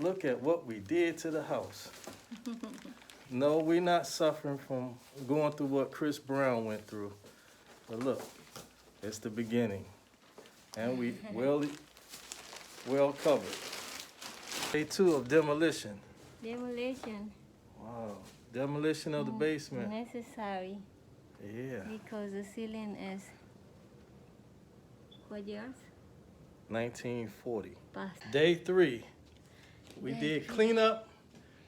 look at what we did to the house. No, we're not suffering from going through what Chris Brown went through. But look, it's the beginning. And we well covered. Day 2 of demolition. Demolition. Wow, demolition of the basement. Necessary. Yeah. Because the ceiling is what years? 1940. Past. Day 3, we Day did 3. cleanup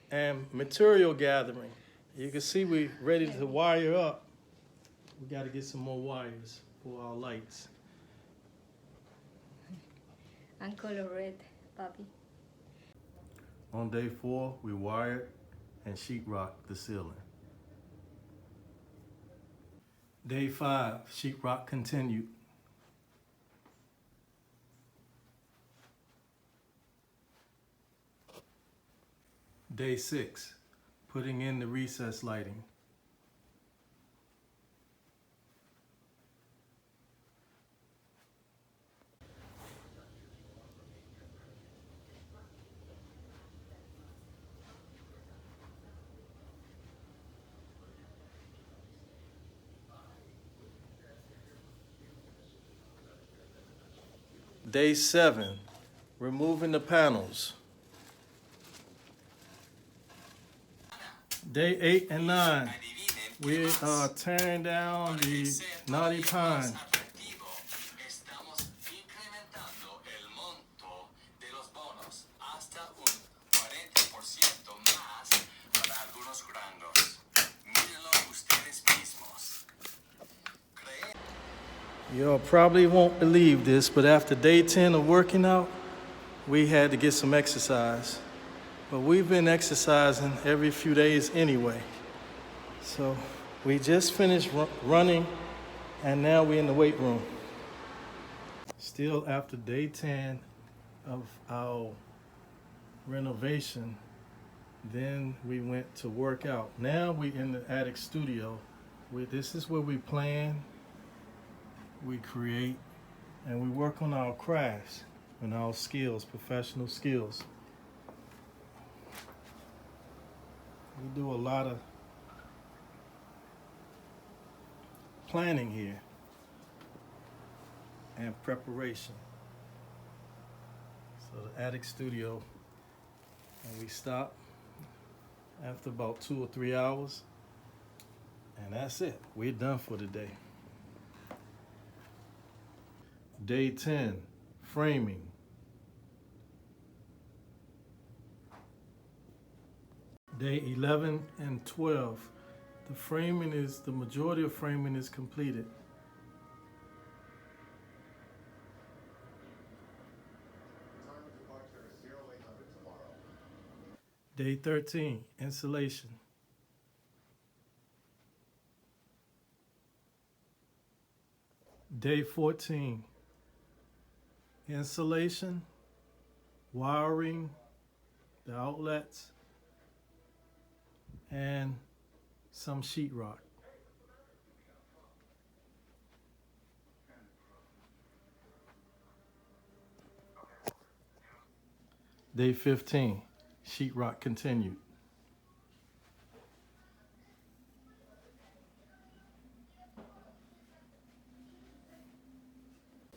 and material gathering. You can see we ready to wire up. We got to get some more wires for our lights. And color red, Papi. On day 4, we wired and sheetrocked the ceiling. Day 5, sheetrock continued. Day 6, putting in the recess lighting. Day 7, removing the panels. Day 8 and 9, we are tearing down the knotty pine. Y'all probably won't believe this, but after day 10 of working out, we had to get some exercise. But we've been exercising every few days anyway. So we just finished running, and now we're in the weight room. Still after day 10 of our renovation, then we went to work out. Now we're in the attic studio. This is where we plan, we create, and we work on our crafts and our skills, professional skills. We do a lot of planning here and preparation. So the attic studio, and we stop after about 2 or 3 hours, and that's it. We're done for the day. Day 10, framing. Day 11 and 12, the majority of framing is completed. Day 13, insulation. Day 14, insulation, wiring, the outlets, and some sheetrock. Day 15, sheetrock continued.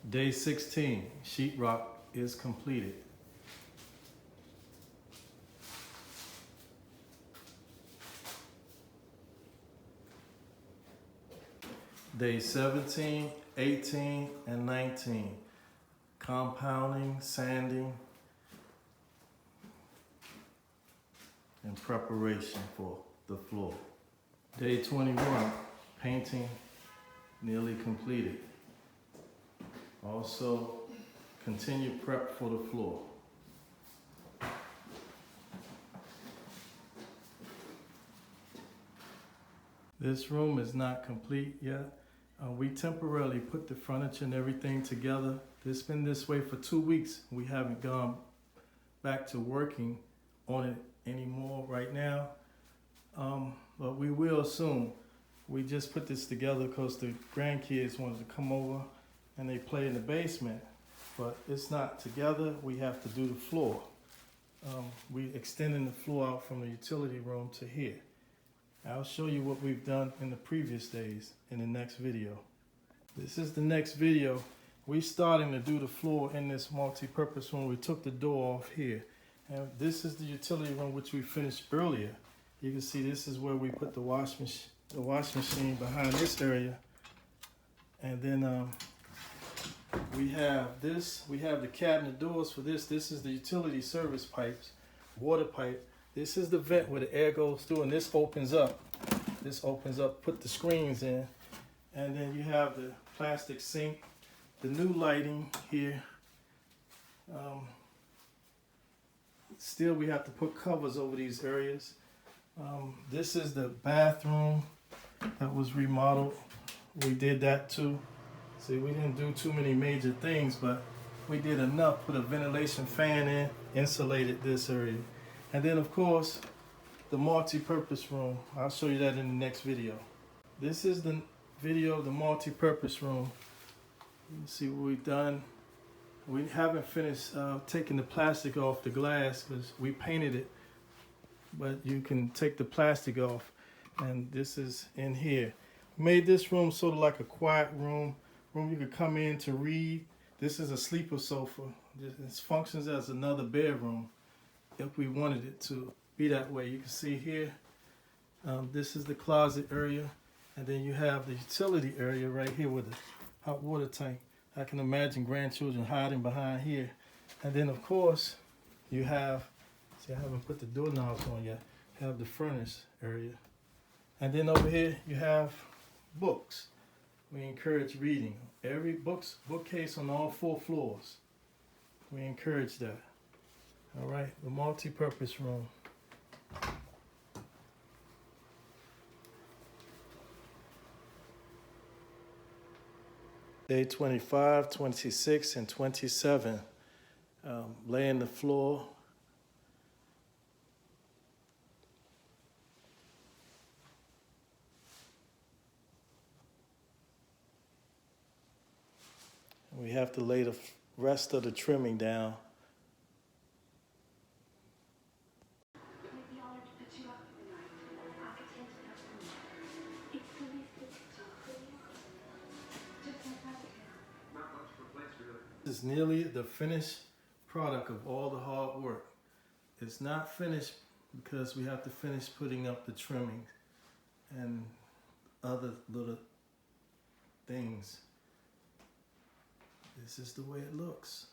Day 16, sheetrock is completed. Day 17, 18, and 19, compounding, sanding, and preparation for the floor. Day 21, painting nearly completed. Also, continue prep for the floor. This room is not complete yet. We temporarily put the furniture and everything together. It's been this way for 2 weeks. We haven't gone back to working on it anymore right now, but we will soon. We just put this together because the grandkids wanted to come over and they play in the basement, but it's not together. We have to do the floor. we extending the floor out from the utility room to here. I'll show you what we've done in the previous days in the next video. This is the next video. We're starting to do the floor in this multi-purpose room. We took the door off here. And this is the utility room which we finished earlier. You can see this is where we put the wash machine behind this area. And then we have this, we have the cabinet doors for this. This is the utility service pipes, water pipe. This is the vent where the air goes through, and this opens up. This opens up, put the screens in. And then you have the plastic sink, the new lighting here. Still, we have to put covers over these areas. This is the bathroom that was remodeled. We did that too. See, we didn't do too many major things, but we did enough. Put a ventilation fan in, insulated this area. And then, of course, the multi-purpose room. I'll show you that in the next video. This is the video of the multi-purpose room. You can see what we've done. We haven't finished taking the plastic off the glass because we painted it, but you can take the plastic off. And this is in here. Made this room sort of like a quiet room you could come in to read. This is a sleeper sofa. This functions as another bedroom if we wanted it to be that way. You can see here, this is the closet area, and then you have the utility area right here with the hot water tank. I can imagine grandchildren hiding behind here. And then of course you have, see, I haven't put the doorknobs on yet, you have the furnace area. And then over here you have books. We encourage reading. Every bookcase on all 4 floors. We encourage that. All right, the multi-purpose room. Day 25, 26, and 27. Laying the floor. We have to lay the rest of the trimming down. This is nearly the finished product of all the hard work. It's not finished because we have to finish putting up the trimming and other little things. This is the way it looks.